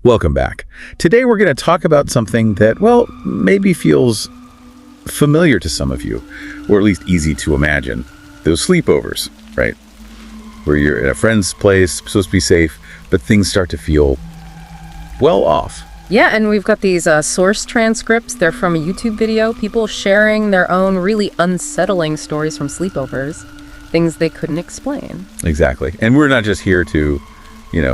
Welcome back. Today we're going to talk about something that, well, maybe feels familiar to some of you, or at least easy to imagine. Those sleepovers, right? Where you're at a friend's place, supposed to be safe, but things start to feel, well, off. Yeah, and we've got these source transcripts. They're from a YouTube video. People sharing their own really unsettling stories from sleepovers. Things they couldn't explain. Exactly. And we're not just here to,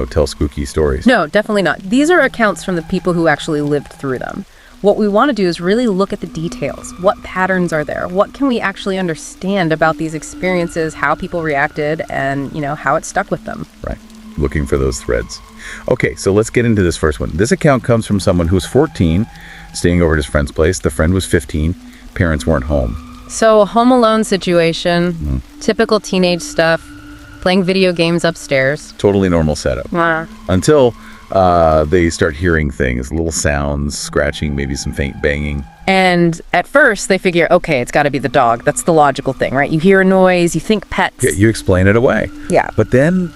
tell spooky stories. No, definitely not. These are accounts from the people who actually lived through them. What we want to do is really look at the details. What patterns are there? What can we actually understand about these experiences, how people reacted, and, how it stuck with them? Right. Looking for those threads. Okay, so let's get into this first one. This account comes from someone who was 14, staying over at his friend's place. The friend was 15. Parents weren't home. So, home alone situation, typical teenage stuff, playing video games upstairs. Totally normal setup. Until they start hearing things, little sounds, scratching, maybe some faint banging. And at first, they figure, okay, it's got to be the dog. That's the logical thing, right? You hear a noise, you think pets. Yeah, you explain it away. Yeah. But then,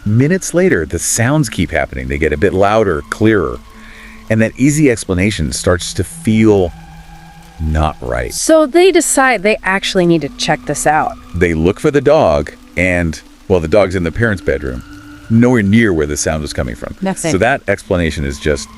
minutes later, the sounds keep happening. They get a bit louder, clearer. And that easy explanation starts to feel not right. So they decide they actually need to check this out. They look for the dog, and, the dog's in the parents' bedroom, nowhere near where the sound was coming from. Nothing. So that explanation is just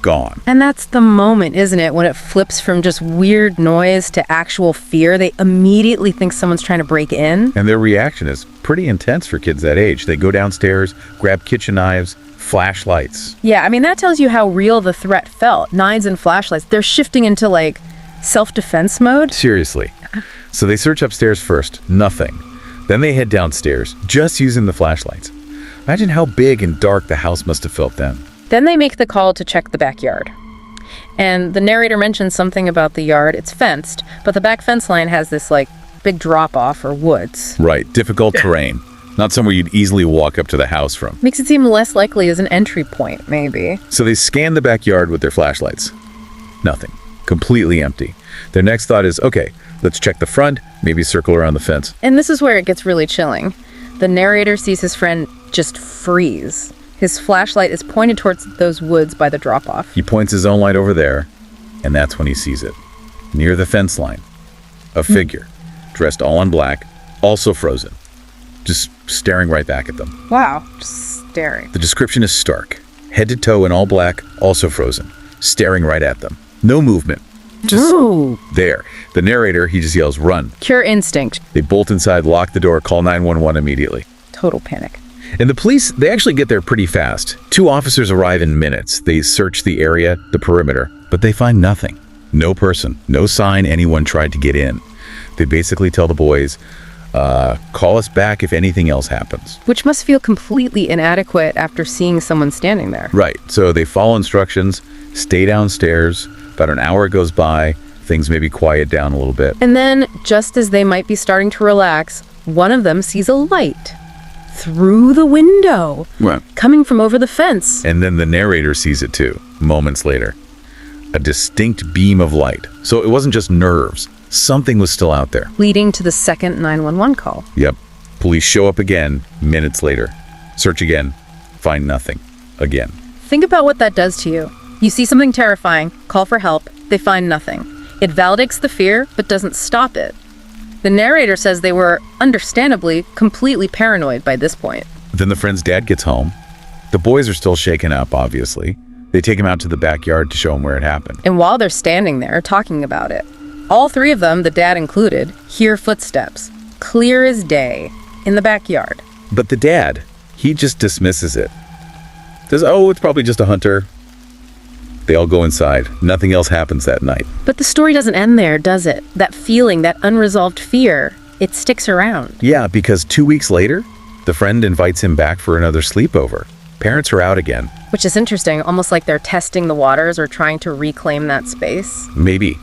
gone. And that's the moment, isn't it? When it flips from just weird noise to actual fear, they immediately think someone's trying to break in. And their reaction is pretty intense for kids that age. They go downstairs, grab kitchen knives, flashlights. Yeah, that tells you how real the threat felt. Knives and flashlights. They're shifting into, self-defense mode. Seriously. So they search upstairs first. Nothing. Then they head downstairs, just using the flashlights. Imagine how big and dark the house must have felt then. Then they make the call to check the backyard. And the narrator mentions something about the yard. It's fenced, but the back fence line has this, big drop-off or woods. Right. Difficult terrain. Not somewhere you'd easily walk up to the house from. Makes it seem less likely as an entry point, maybe. So they scan the backyard with their flashlights. Nothing. Completely empty. Their next thought is, okay, let's check the front, maybe circle around the fence. And this is where it gets really chilling. The narrator sees his friend just freeze. His flashlight is pointed towards those woods by the drop-off. He points his own light over there, and that's when he sees it. Near the fence line, a figure, dressed all in black, also frozen, just staring right back at them. Wow, just staring. The description is stark. Head to toe in all black, also frozen, staring right at them. No movement. Just there. The narrator, he just yells, "Run." Pure instinct. They bolt inside, lock the door, call 911 immediately. Total panic. And the police, they actually get there pretty fast. 2 officers arrive in minutes. They search the area, the perimeter, but they find nothing. No person, no sign anyone tried to get in. They basically tell the boys, call us back if anything else happens. Which must feel completely inadequate after seeing someone standing there. Right. So they follow instructions, stay downstairs. About an hour goes by. Things maybe quiet down a little bit. And then, just as they might be starting to relax, one of them sees a light through the window, coming from over the fence. And then the narrator sees it too, moments later. A distinct beam of light. So it wasn't just nerves. Something was still out there. Leading to the second 911 call. Yep. Police show up again minutes later. Search again. Find nothing. Again. Think about what that does to you. You see something terrifying, call for help, they find nothing. It validates the fear, but doesn't stop it. The narrator says they were, understandably, completely paranoid by this point. Then the friend's dad gets home. The boys are still shaken up, obviously. They take him out to the backyard to show him where it happened. And while they're standing there talking about it, all 3 of them, the dad included, hear footsteps, clear as day, in the backyard. But the dad, he just dismisses it. Says, it's probably just a hunter. They all go inside. Nothing else happens that night. But the story doesn't end there, does it? That feeling, that unresolved fear, it sticks around. Yeah, because 2 weeks later, the friend invites him back for another sleepover. Parents are out again. Which is interesting, almost like they're testing the waters or trying to reclaim that space. Maybe.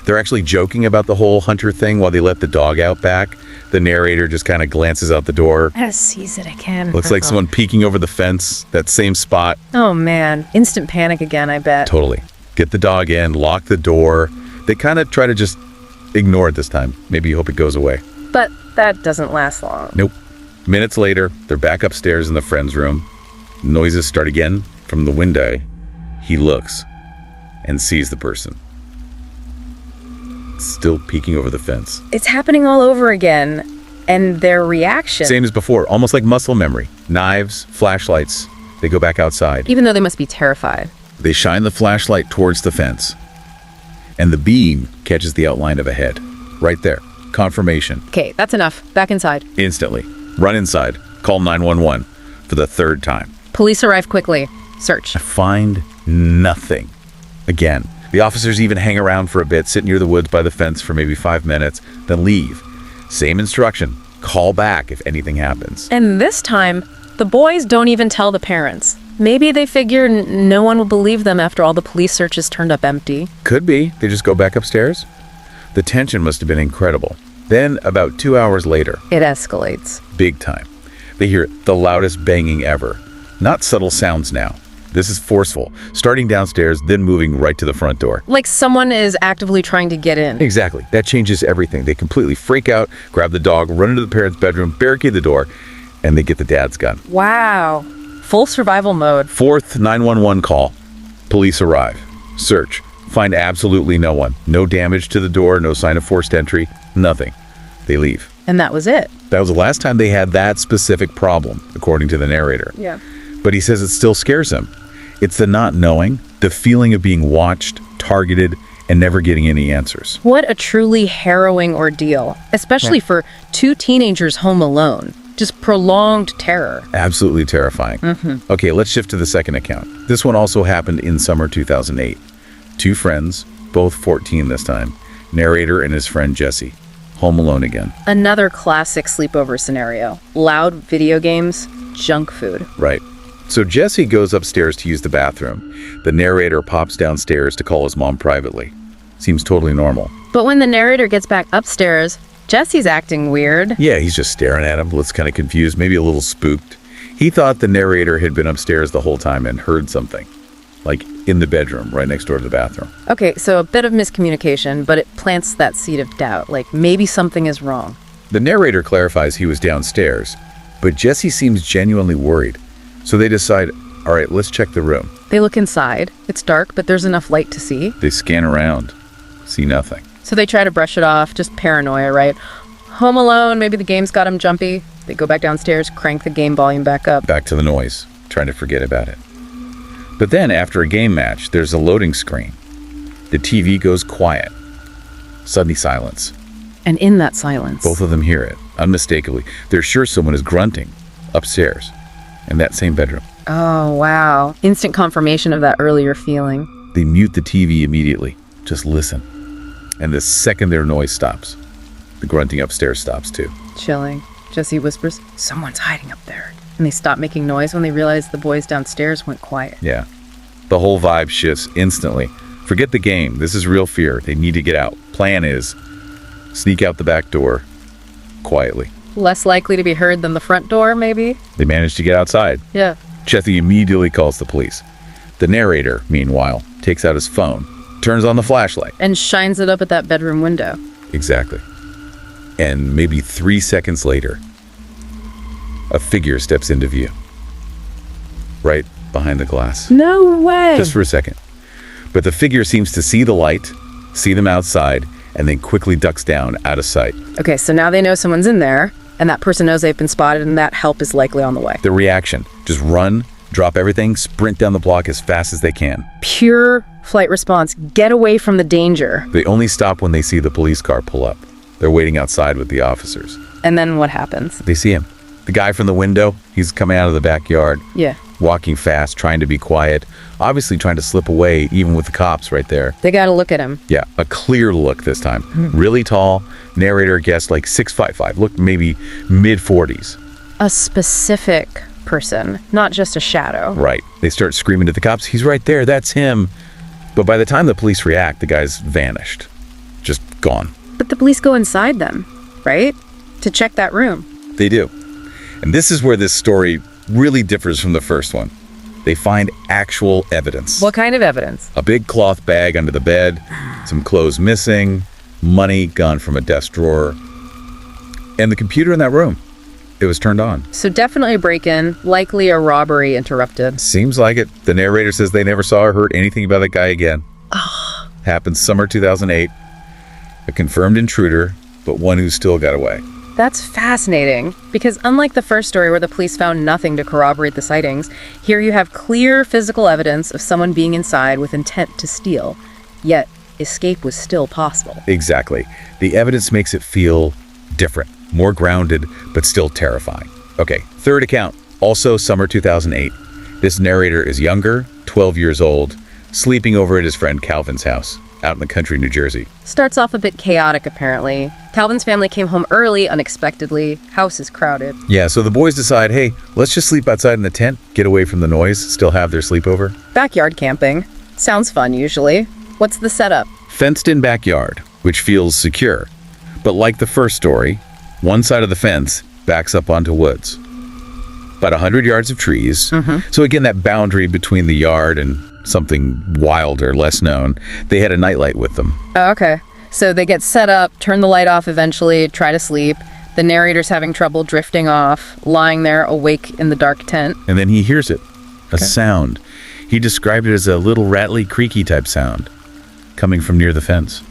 They're actually joking about the whole hunter thing while they let the dog out back. The narrator just kind of glances out the door. I just sees it again. Looks like someone peeking over the fence, that same spot. Oh man, instant panic again, I bet. Totally. Get the dog in, lock the door. They kind of try to just ignore it this time. Maybe you hope it goes away. But that doesn't last long. Nope. Minutes later, they're back upstairs in the friend's room. Noises start again, from the window, he looks and sees the person still peeking over the fence. It's happening all over again. And their reaction. Same as before, almost like muscle memory. Knives, flashlights, they go back outside. Even though they must be terrified. They shine the flashlight towards the fence, and the beam catches the outline of a head. Right there. Confirmation. Okay, that's enough. Back inside. Instantly. Run inside. Call 911 for the third time. Police arrive quickly. Search. Find nothing. Again. The officers even hang around for a bit, sit near the woods by the fence for maybe 5 minutes, then leave. Same instruction. Call back if anything happens. And this time, the boys don't even tell the parents. Maybe they figure no one will believe them after all the police searches turned up empty. Could be. They just go back upstairs. The tension must have been incredible. Then, about 2 hours later, It escalates. big time, they hear the loudest banging ever. Not subtle sounds now. This is forceful, starting downstairs, then moving right to the front door. Like someone is actively trying to get in. Exactly. That changes everything. They completely freak out, grab the dog, run into the parents' bedroom, barricade the door, and they get the dad's gun. Wow. Full survival mode. Fourth 911 call. Police arrive. Search. Find absolutely no one. No damage to the door, no sign of forced entry, nothing. They leave. And that was it. That was the last time they had that specific problem, according to the narrator. Yeah. But he says it still scares him. It's the not knowing, the feeling of being watched, targeted, and never getting any answers. What a truly harrowing ordeal, especially for two teenagers home alone. Just prolonged terror. Absolutely terrifying. Okay, let's shift to the second account. This one also happened in summer 2008. Two friends, both 14 this time, narrator and his friend Jesse, home alone again. Another classic sleepover scenario. Loud video games, junk food. Right. So Jesse goes upstairs to use the bathroom. The narrator pops downstairs to call his mom privately. Seems totally normal. But when the narrator gets back upstairs, Jesse's acting weird. Yeah, he's just staring at him, looks kind of confused, maybe a little spooked. He thought the narrator had been upstairs the whole time and heard something. Like in the bedroom, right next door to the bathroom. Okay, so a bit of miscommunication, but it plants that seed of doubt. Like maybe something is wrong. The narrator clarifies he was downstairs, but Jesse seems genuinely worried. So they decide, all right, let's check the room. They look inside. It's dark, but there's enough light to see. They scan around, see nothing. So they try to brush it off, just paranoia, right? Home alone, maybe the game's got him jumpy. They go back downstairs, crank the game volume back up. Back to the noise, trying to forget about it. But then, after a game match, there's a loading screen. The TV goes quiet. Suddenly silence. And in that silence, Both of them hear it, unmistakably. They're sure someone is grunting, upstairs, in that same bedroom. oh, wow. Instant confirmation of that earlier feeling. They mute the TV immediately. Just listen. And the second their noise stops, the grunting upstairs stops too. Chilling. Jesse whispers, someone's hiding up there. And they stop making noise when they realize the boys downstairs went quiet. Yeah. The whole vibe shifts instantly. Forget the game. This is real fear. They need to get out. Plan is sneak out the back door quietly. Less likely to be heard than the front door, maybe? They manage to get outside. Yeah. Jesse immediately calls the police. The narrator, meanwhile, takes out his phone, turns on the flashlight. And shines it up at that bedroom window. Exactly. And maybe 3 seconds later, a figure steps into view. Right behind the glass. No way! Just for a second. But the figure seems to see the light, see them outside, and then quickly ducks down out of sight. Okay, so now they know someone's in there, and that person knows they've been spotted, and that help is likely on the way. The reaction, just run, drop everything, sprint down the block as fast as they can. Pure flight response. Get away from the danger. They only stop when they see the police car pull up. They're waiting outside with the officers. And then what happens? They see him. The guy from the window, he's coming out of the backyard, Yeah. walking fast, trying to be quiet, obviously trying to slip away, even with the cops right there. They gotta look at him. Yeah, a clear look this time. Really tall, narrator guessed like 6'5", looked maybe mid-40s. A specific person, not just a shadow. Right. They start screaming to the cops, he's right there, that's him. But by the time the police react, the guy's vanished. Just gone. But the police go inside them, right? To check that room. They do. And this is where this story really differs from the first one. They find actual evidence. What kind of evidence? A big cloth bag under the bed, some clothes missing, money gone from a desk drawer, and the computer in that room. it was turned on. So definitely a break-in, likely a robbery interrupted. Seems like it. The narrator says they never saw or heard anything about that guy again. Happened summer 2008. A confirmed intruder, but one who still got away. That's fascinating, because unlike the first story where the police found nothing to corroborate the sightings, here you have clear physical evidence of someone being inside with intent to steal. Yet, escape was still possible. Exactly. The evidence makes it feel different, more grounded, but still terrifying. Okay, third account, also summer 2008. This narrator is younger, 12 years old, sleeping over at his friend Calvin's house, out in the country, New Jersey. Starts off a bit chaotic, apparently. Calvin's family came home early, unexpectedly. House is crowded. Yeah, so the boys decide, hey, let's just sleep outside in the tent, get away from the noise, still have their sleepover. Backyard camping. Sounds fun, usually. What's the setup? Fenced-in backyard, which feels secure. But like the first story, one side of the fence backs up onto woods. About 100 yards of trees. So again, that boundary between the yard and something wilder, less known. They had a nightlight with them. Oh, okay. So they get set up, turn the light off eventually, try to sleep. The narrator's having trouble drifting off, lying there awake in the dark tent. And then he hears it, a sound. He described it as a little rattly, creaky type sound coming from near the fence.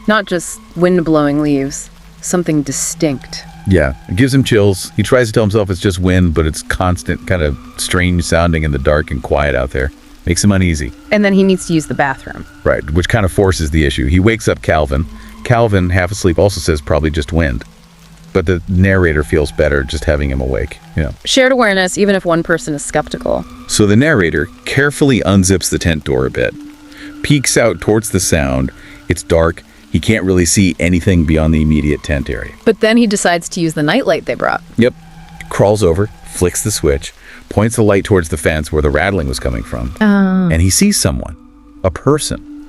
Not just wind blowing leaves, something distinct. Yeah, it gives him chills. He tries to tell himself it's just wind, but it's constant, kind of strange sounding in the dark and quiet out there. Makes him uneasy. And then he needs to use the bathroom. Right, which kind of forces the issue. He wakes up Calvin. Calvin, half asleep, also says probably just wind. But the narrator feels better just having him awake. Shared awareness, even if one person is skeptical. So the narrator carefully unzips the tent door a bit, peeks out towards the sound. It's dark. He can't really see anything beyond the immediate tent area. But then he decides to use the nightlight they brought. Yep. Crawls over, flicks the switch, points the light towards the fence where the rattling was coming from. And he sees someone, a person,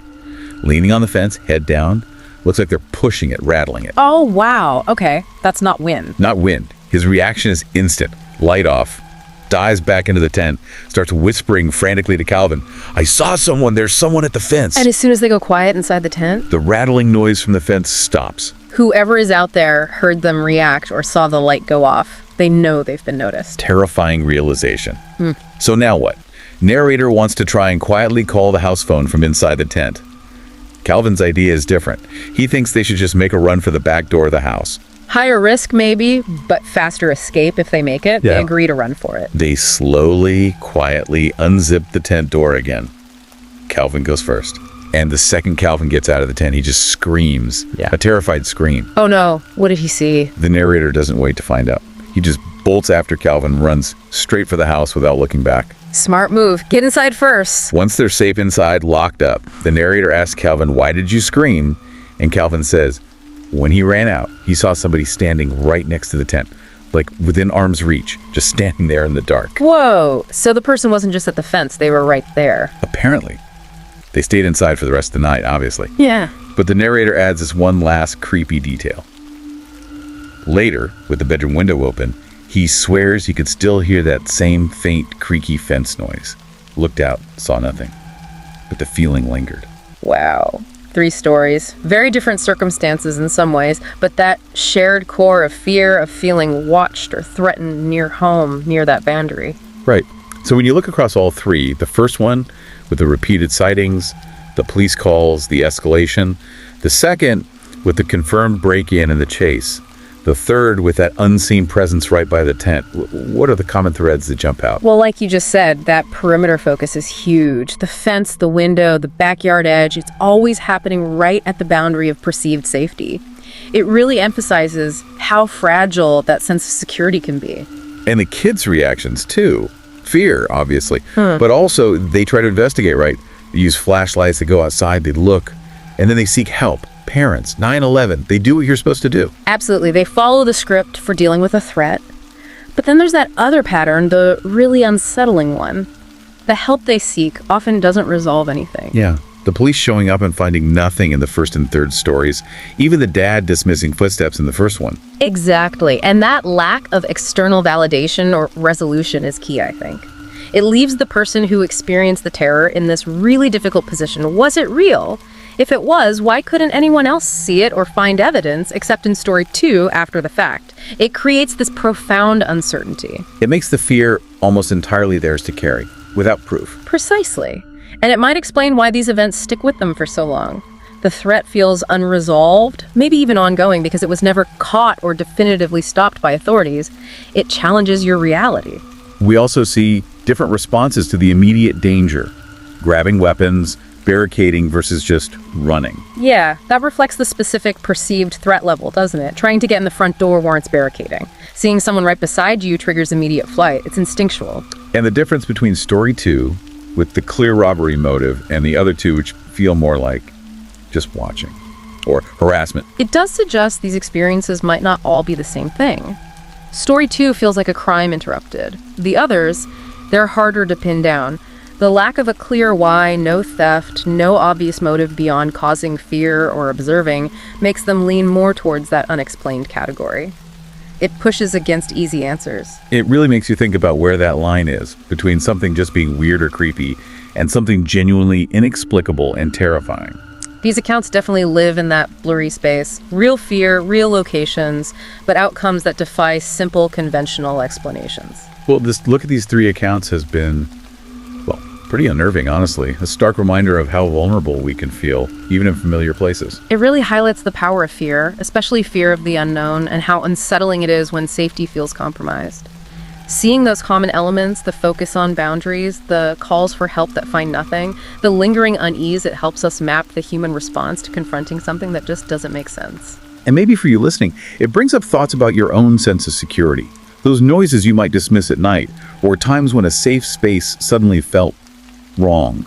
leaning on the fence, head down. Looks like they're pushing it, rattling it. Oh, wow. Okay. That's not wind. Not wind. His reaction is instant. Light off. Dives back into the tent. Starts whispering frantically to Calvin, I saw someone. There's someone at the fence. And as soon as they go quiet inside the tent, the rattling noise from the fence stops. whoever is out there heard them react or saw the light go off. They know they've been noticed. Terrifying realization. So now what? Narrator wants to try and quietly call the house phone from inside the tent. Calvin's idea is different. He thinks they should just make a run for the back door of the house. Higher risk, maybe, but faster escape if they make it. Yeah. They agree to run for it. They slowly, quietly unzip the tent door again. Calvin goes first. And the second Calvin gets out of the tent, he just screams. Yeah. A terrified scream. Oh no, what did he see? The narrator doesn't wait to find out. He just bolts after Calvin, runs straight for the house without looking back. Smart move. Get inside first. Once they're safe inside, locked up, the narrator asks Calvin, why did you scream? And Calvin says, when he ran out, he saw somebody standing right next to the tent, like within arm's reach, just standing there in the dark. Whoa. So the person wasn't just at the fence, they were right there. Apparently. They stayed inside for the rest of the night, obviously. Yeah. But the narrator adds this one last creepy detail. Later, with the bedroom window open, he swears he could still hear that same faint, creaky fence noise. Looked out, saw nothing. But the feeling lingered. Wow. 3 stories. Very different circumstances in some ways, but that shared core of fear of feeling watched or threatened near home, near that boundary. Right. So when you look across all 3, the first one with the repeated sightings, the police calls, the escalation. The second with the confirmed break-in and the chase. The third with that unseen presence right by the tent. What are the common threads that jump out? Well, like you just said, that perimeter focus is huge. The fence, the window, the backyard edge, it's always happening right at the boundary of perceived safety. It really emphasizes how fragile that sense of security can be. And the kids' reactions, too. Fear, obviously. But also, they try to investigate, right? They use flashlights, they go outside, they look, and then they seek help. Parents, 9/11, they do what you're supposed to do. Absolutely. They follow the script for dealing with a threat. But then there's that other pattern, the really unsettling one. The help they seek often doesn't resolve anything. Yeah. The police showing up and finding nothing in the first and third stories. Even the dad dismissing footsteps in the first one. Exactly. And that lack of external validation or resolution is key, I think. It leaves the person who experienced the terror in this really difficult position. Was it real? If it was, why couldn't anyone else see it or find evidence except in story 2 after the fact? It creates this profound uncertainty. It makes the fear almost entirely theirs to carry, without proof. Precisely. And it might explain why these events stick with them for so long. The threat feels unresolved, maybe even ongoing, because it was never caught or definitively stopped by authorities. It challenges your reality. We also see different responses to the immediate danger. Grabbing weapons, barricading versus just running. Yeah, that reflects the specific perceived threat level, doesn't it? Trying to get in the front door warrants barricading. Seeing someone right beside you triggers immediate flight. It's instinctual. And the difference between story 2, with the clear robbery motive, and the other two, which feel more like just watching or harassment. It does suggest these experiences might not all be the same thing. Story 2 feels like a crime interrupted. The others, they're harder to pin down. The lack of a clear why, no theft, no obvious motive beyond causing fear or observing, makes them lean more towards that unexplained category. It pushes against easy answers. It really makes you think about where that line is between something just being weird or creepy and something genuinely inexplicable and terrifying. These accounts definitely live in that blurry space. Real fear, real locations, but outcomes that defy simple, conventional explanations. Well, this look at these 3 accounts has been, well, pretty unnerving, honestly. A stark reminder of how vulnerable we can feel, even in familiar places. It really highlights the power of fear, especially fear of the unknown, and how unsettling it is when safety feels compromised. Seeing those common elements, the focus on boundaries, the calls for help that find nothing, the lingering unease, it helps us map the human response to confronting something that just doesn't make sense. And maybe for you listening, it brings up thoughts about your own sense of security. Those noises you might dismiss at night, or times when a safe space suddenly felt wrong.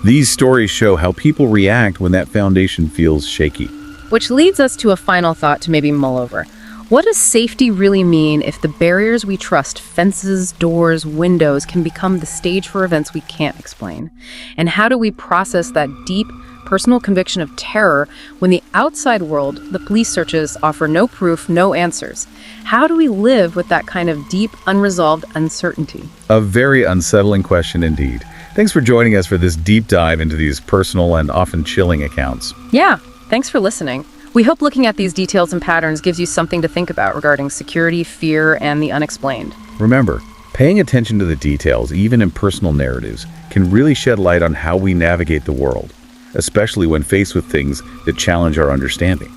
These stories show how people react when that foundation feels shaky. Which leads us to a final thought to maybe mull over. What does safety really mean if the barriers we trust, fences, doors, windows, can become the stage for events we can't explain? And how do we process that deep, personal conviction of terror when the outside world, the police searches, offer no proof, no answers? How do we live with that kind of deep, unresolved uncertainty? A very unsettling question indeed. Thanks for joining us for this deep dive into these personal and often chilling accounts. Yeah, thanks for listening. We hope looking at these details and patterns gives you something to think about regarding security, fear, and the unexplained. Remember, paying attention to the details, even in personal narratives, can really shed light on how we navigate the world, especially when faced with things that challenge our understanding.